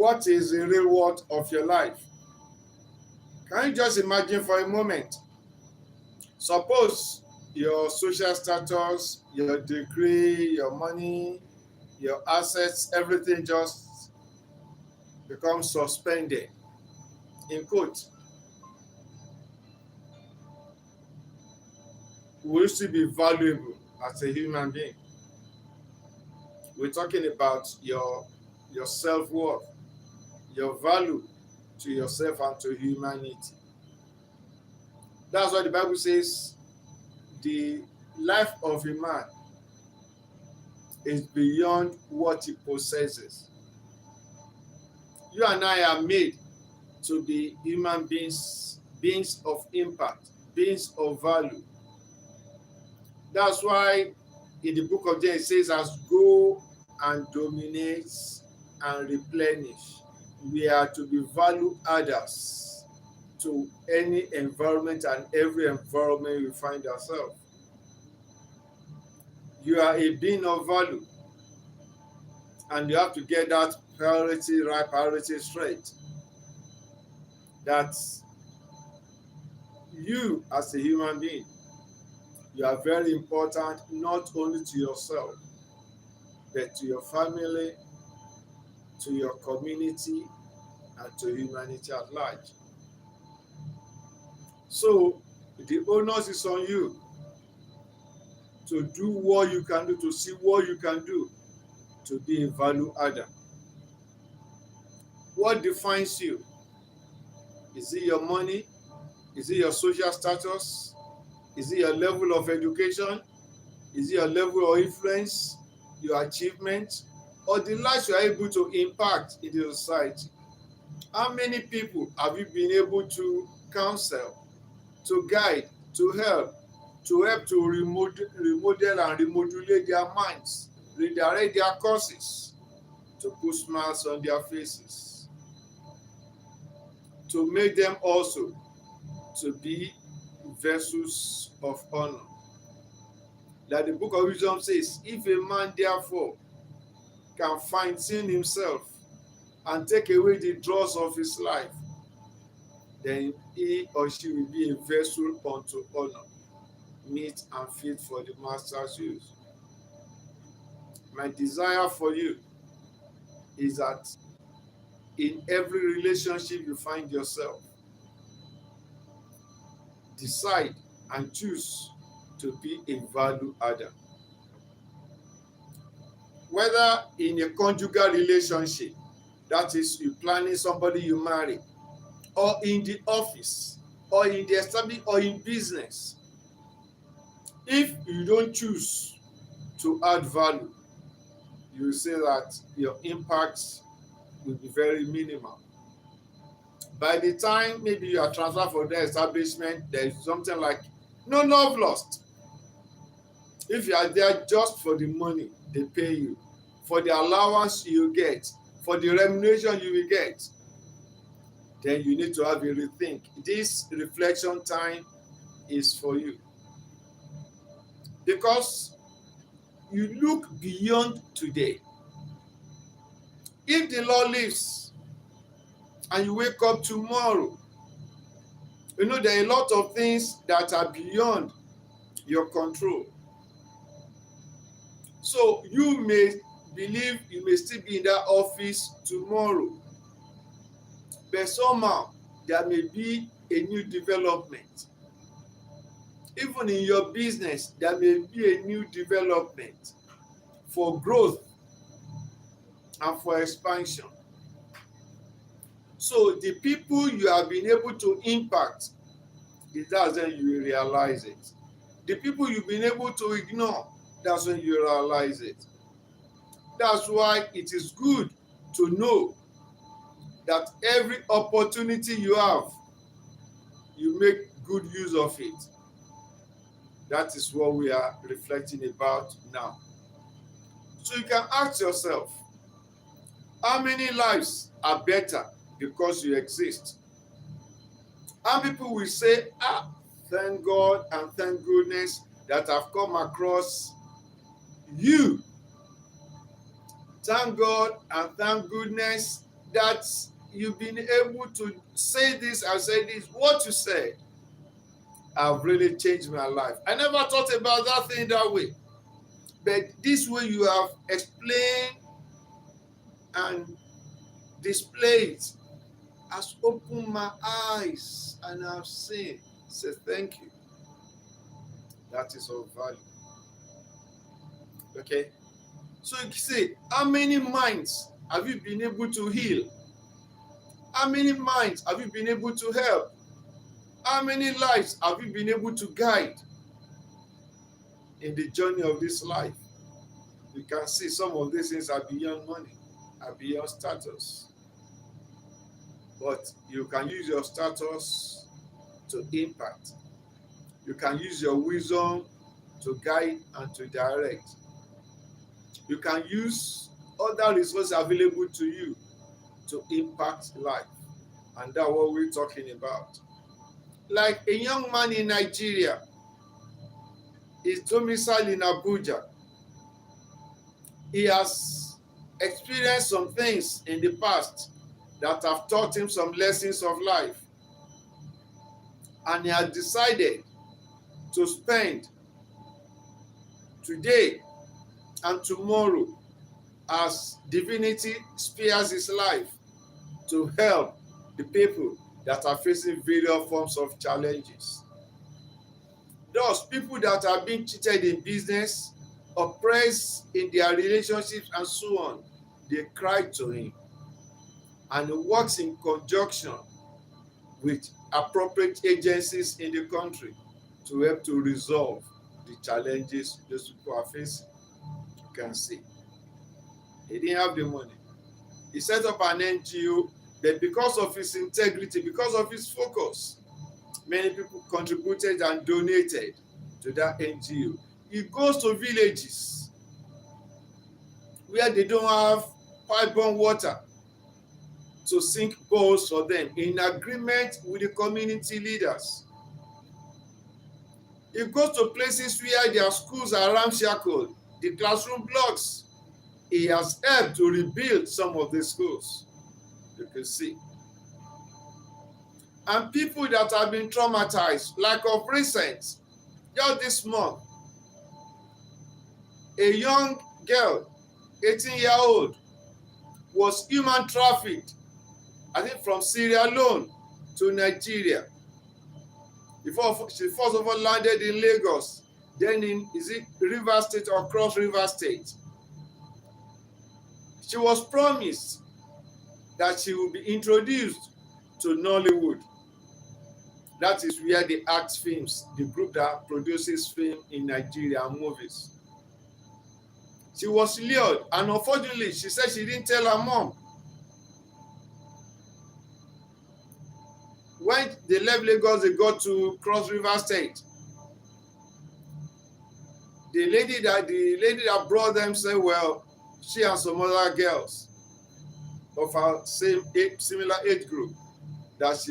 what is the real worth of your life? Can you just imagine for a moment? Suppose your social status, your degree, your money, your assets, everything just becomes suspended. In quote, will you still be valuable as a human being? We're talking about your self-worth, your value to yourself and to humanity. That's why the Bible says the life of a man is beyond what he possesses. You and I are made to be human beings, beings of impact, beings of value. That's why in the book of James it says, as go and dominate and replenish. We are to be value adders to any environment and every environment we find ourselves. You are a being of value, and you have to get that priority straight. That you as a human being, you are very important not only to yourself, but to your family, to your community, and to humanity at large. So the onus is on you to do what you can do, to see what you can do to be a value adder. What defines you? Is it your money? Is it your social status? Is it your level of education? Is it your level of influence, your achievement, or the lives you are able to impact in the society? How many people have you been able to counsel, to guide, to help to remodel and remodulate their minds, redirect their courses, to put smiles on their faces, to make them also to be vessels of honor? Like the book of Wisdom says, if a man therefore can find sin himself and take away the dross of his life, then he or she will be a vessel unto honor, meet and fit for the master's use. My desire for you is that in every relationship you find yourself, decide and choose to be a value adder. Whether in a conjugal relationship, that is, you planning somebody you marry, or in the office, or in the establishment, or in business, if you don't choose to add value, you will say that your impact will be very minimal. By the time maybe you are transferred for the establishment, there is something like no love lost. If you are there just for the money they pay you, for the allowance you get, for the remuneration you will get, then you need to have a rethink. This reflection time is for you. Because you look beyond today. If the Lord lives and you wake up tomorrow, you know there are a lot of things that are beyond your control. So you may believe you may still be in that office tomorrow, but somehow there may be a new development. Even in your business, there may be a new development for growth and for expansion. So the people you have been able to impact, that's when you realize it. The people you've been able to ignore, that's when you realize it. That's why it is good to know that every opportunity you have, you make good use of it. That is what we are reflecting about now. So you can ask yourself, how many lives are better because you exist? How many people will say, thank God and thank goodness that I've come across you. Thank God and thank goodness that you've been able to say this and say this. What you said have really changed my life. I never thought about that thing that way. But this way you have explained and displayed has opened my eyes and I've seen. Say thank you. That is of value. Okay? So you see, how many minds have you been able to heal? How many minds have you been able to help? How many lives have you been able to guide in the journey of this life? You can see some of these things are beyond money, are beyond status. But you can use your status to impact. You can use your wisdom to guide and to direct. You can use other resources available to you to impact life. And that's what we're talking about. Like a young man in Nigeria is domiciled in Abuja. He has experienced some things in the past that have taught him some lessons of life. And he has decided to spend today and tomorrow as divinity spares his life to help the people that are facing various forms of challenges. Thus, people that are being cheated in business, oppressed in their relationships and so on, they cry to him. And he works in conjunction with appropriate agencies in the country to help to resolve the challenges those people are facing. You can see. He didn't have the money. He set up an NGO, but because of his integrity, because of his focus, many people contributed and donated to that NGO. He goes to villages where they don't have pipe-borne water to sink boreholes for them in agreement with the community leaders. He goes to places where their schools are ramshackled, the classroom blocks. He has helped to rebuild some of the schools. You can see. And people that have been traumatized, like of recent, just this month, a young girl, 18-year-old, was human trafficked, I think from Sierra Leone to Nigeria. She first of all landed in Lagos, then in, is it River State or Cross River State? She was promised that she will be introduced to Nollywood. That is where the Act Films, the group that produces film in Nigeria and movies. She was lured, and unfortunately, she said she didn't tell her mom. When they left Lagos, they got to Cross River State. The lady that brought them said, well, she and some other girls of her similar age group, that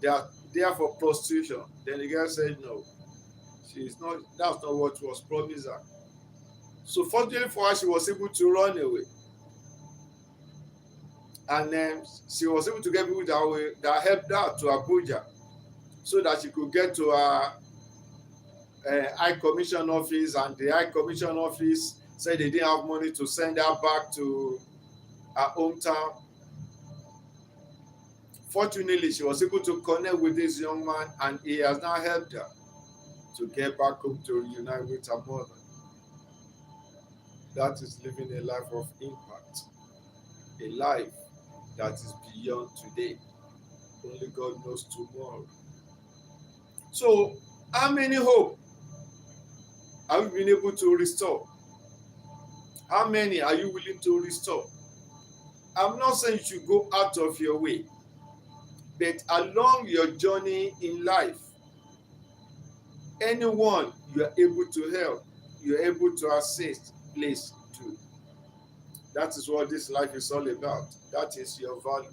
they are there for prostitution. Then the girl said, no, she's not. That's not what was promised her. So fortunately for her, she was able to run away. And then she was able to get people that helped her to Abuja so that she could get to her High Commission office, and the High Commission office said they didn't have money to send her back to her hometown. Fortunately, she was able to connect with this young man, and he has now helped her to get back home to reunite with her mother. That is living a life of impact, a life that is beyond today. Only God knows tomorrow. So, how many hope have you been able to restore? How many are you willing to restore? I'm not saying you should go out of your way, but along your journey in life, anyone you are able to help, you are able to assist, please do. That is what this life is all about. That is your value.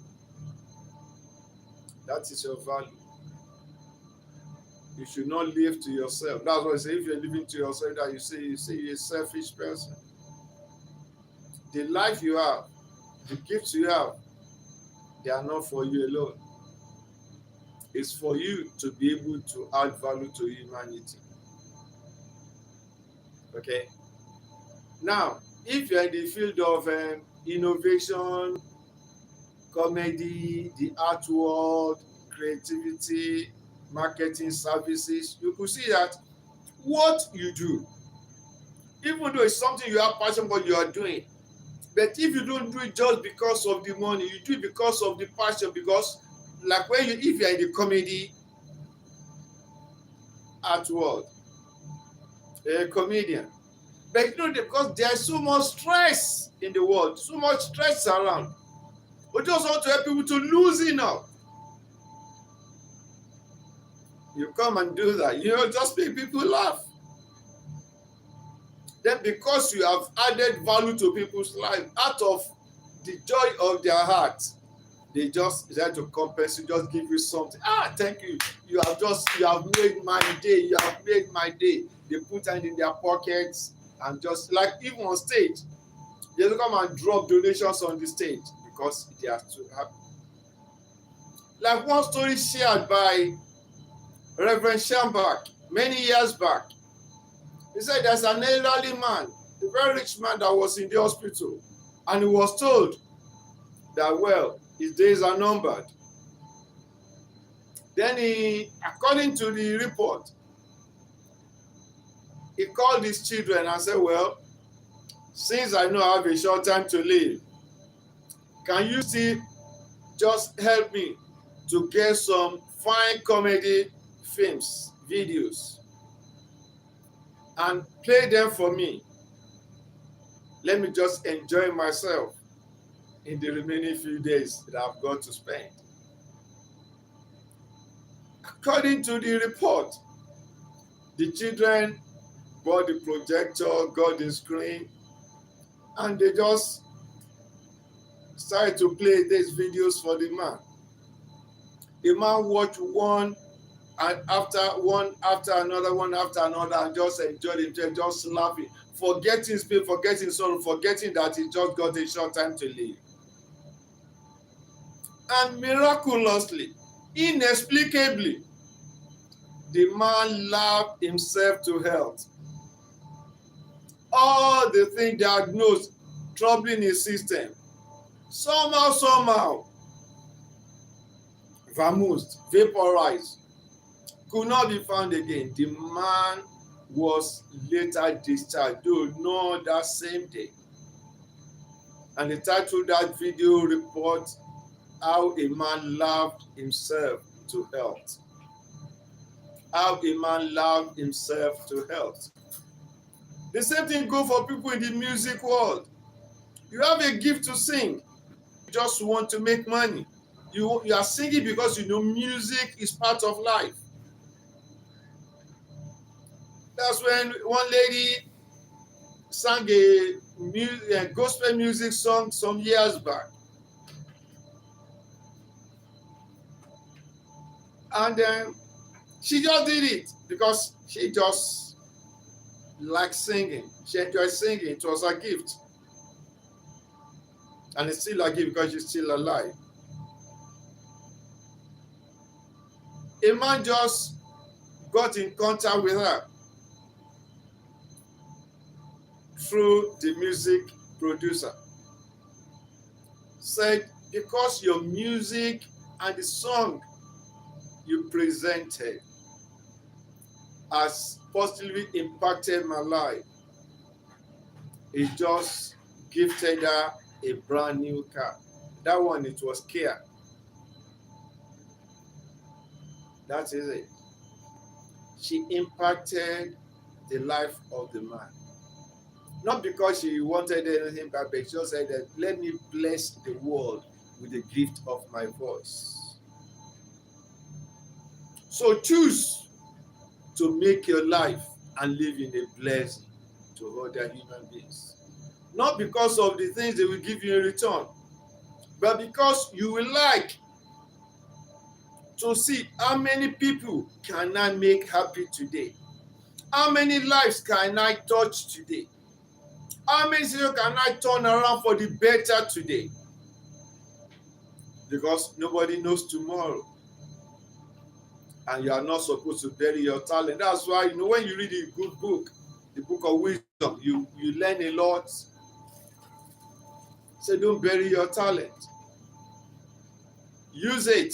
That is your value. You should not live to yourself. That's why I say if you're living to yourself, that you say you're a selfish person. The life you have, the gifts you have, They are not for you alone. It's for you to be able to add value to humanity. Okay. Now, if you're in the field of innovation, comedy, the art world, creativity, marketing services, you could see that what you do, even though it's something you have passion for, you are doing. But if you don't do it just because of the money, you do it because of the passion. Because, like if you're in the comedy art world, a comedian, but because there's so much stress in the world, so much stress around, we just want to help people to loosen up. You come and do that, just make people laugh. Then because you have added value to people's life out of the joy of their heart, they just decide to compensate, just give you something. Thank you. You have made my day. You have made my day. They put it in their pockets and just like even on stage, they come and drop donations on the stage because they are too happy. Like one story shared by Reverend Schambach many years back. He said there's an elderly man, a very rich man that was in the hospital, and he was told that, well, his days are numbered. Then according to the report, he called his children and said, well, since I know I have a short time to live, can you still just help me to get some fine comedy films, videos, and play them for me? Let me just enjoy myself in the remaining few days that I've got to spend. According to the report, the children bought the projector, got the screen, and they just started to play these videos for the man. The man watched one after another, and just enjoyed himself, just laughing, forgetting his pain, forgetting sorrow, forgetting that he just got a short time to live. And miraculously, inexplicably, the man laughed himself to health. All the things diagnosed troubling his system, somehow, vaporized, could not be found again. The man was later discharged, though not that same day. And the title of that video report, How a Man Loved Himself to Health. How a man loved himself to health. The same thing goes for people in the music world. You have a gift to sing. You just want to make money. You are singing because you know music is part of life. That's when one lady sang a gospel music song some years back. And she just did it because she just liked singing. She enjoyed singing. It was a gift. And it's still a gift because she's still alive. A man just got in contact with her through the music producer. Said, because your music and the song you presented has positively impacted my life, he just gifted her a brand new car. That one, it was Kia. That is it. She impacted the life of the man. Not because she wanted anything back, but she just said that, let me bless the world with the gift of my voice. So choose to make your life and live in a blessing to other human beings. Not because of the things they will give you in return, but because you will like to see how many people can I make happy today? How many lives can I touch today? How many people can I turn around for the better today? because nobody knows tomorrow. And you are not supposed to bury your talent. That's why, when you read a good book, the book of wisdom, you learn a lot. So don't bury your talent. Use it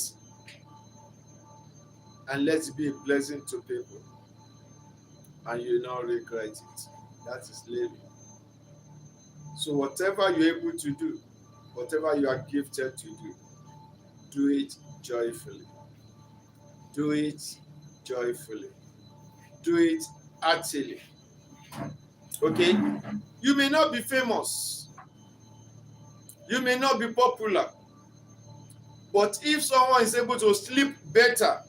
and let it be a blessing to people. And you will not regret it. That is living. So whatever you're able to do, whatever you are gifted to do it joyfully. Do it joyfully. Do it heartily. Okay? You may not be famous. You may not be popular. But if someone is able to sleep better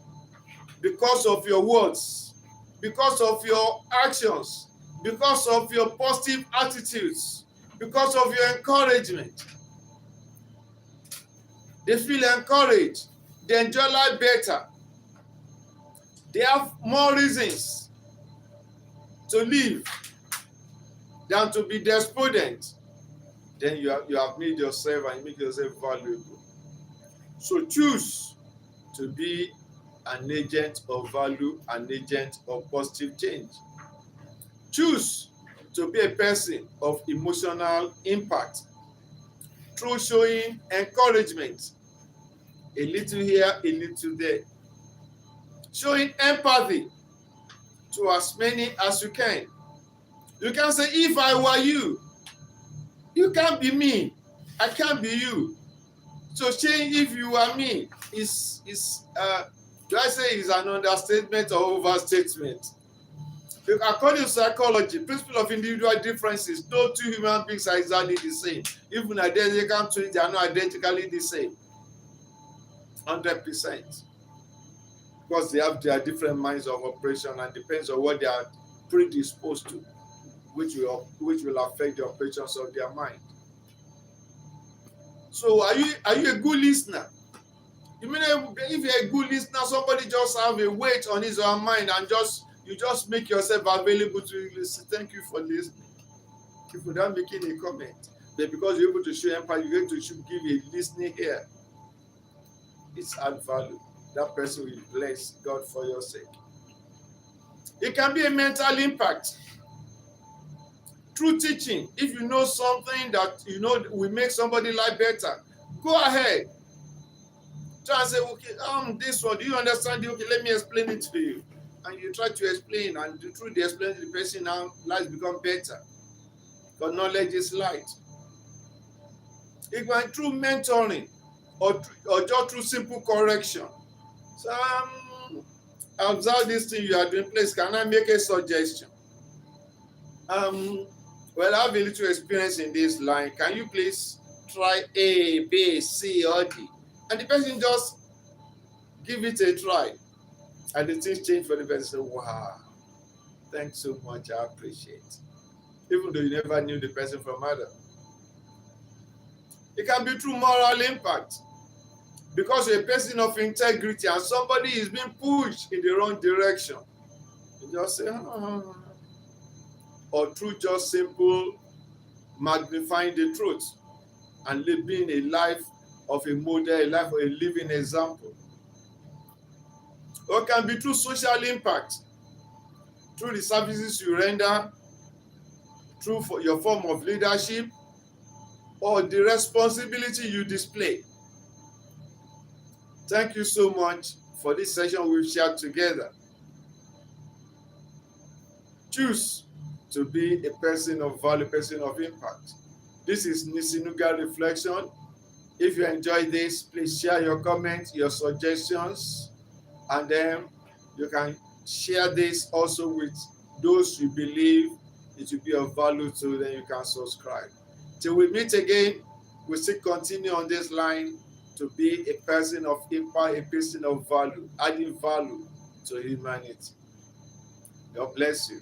because of your words, because of your actions, because of your positive attitudes, because of your encouragement, they feel encouraged, they enjoy life better, they have more reasons to live than to be despondent, then you have made yourself and make yourself valuable. So choose to be an agent of value, an agent of positive change. Choose to be a person of emotional impact through showing encouragement, a little here, a little there. Showing empathy to as many as you can. You can say, if I were you, you can't be me, I can't be you. So saying if you are me is do I say is an understatement or overstatement? According to psychology, principle of individual differences, no two human beings are exactly the same. Even identical twins, they are not identically the same. 100%. Because they have their different minds of operation and depends on what they are predisposed to, which will affect the operations of their mind. So are you a good listener? You mean if you're a good listener, somebody just have a weight on his or her mind and you just make yourself available to listen. Thank you for listening. If without making a comment, but because you're able to show empathy, you're going to give a listening ear. It's add value. That person will bless God for your sake. It can be a mental impact through teaching. If you know something that will make somebody life better, go ahead. Try and say, okay, this one, do you understand? Okay, let me explain it to you. And you try to explain, and through the explanation, the person now life become better. Because knowledge is light. It can be through mentoring or just through simple correction. So observe this thing you are doing. Please, can I make a suggestion? Well, I have a little experience in this line. Can you please try A, B, C, or D? And the person just give it a try. And the things change for the person. Wow, thanks so much. I appreciate. Even though you never knew the person from Adam. It can be through moral impact. Because you're a person of integrity and somebody is being pushed in the wrong direction. You just say, or through just simple magnifying the truth and living a life of a model, a life of a living example. Or it can be through social impact, through the services you render, through your form of leadership, or the responsibility you display. Thank you so much for this session we've shared together. Choose to be a person of value, person of impact. This is Nisinuga Reflection. If you enjoyed this, please share your comments, your suggestions, and then you can share this also with those you believe it will be of value to, then you can subscribe. Till we meet again, we still continue on this line to be a person of impact, a person of value, adding value to humanity. God bless you.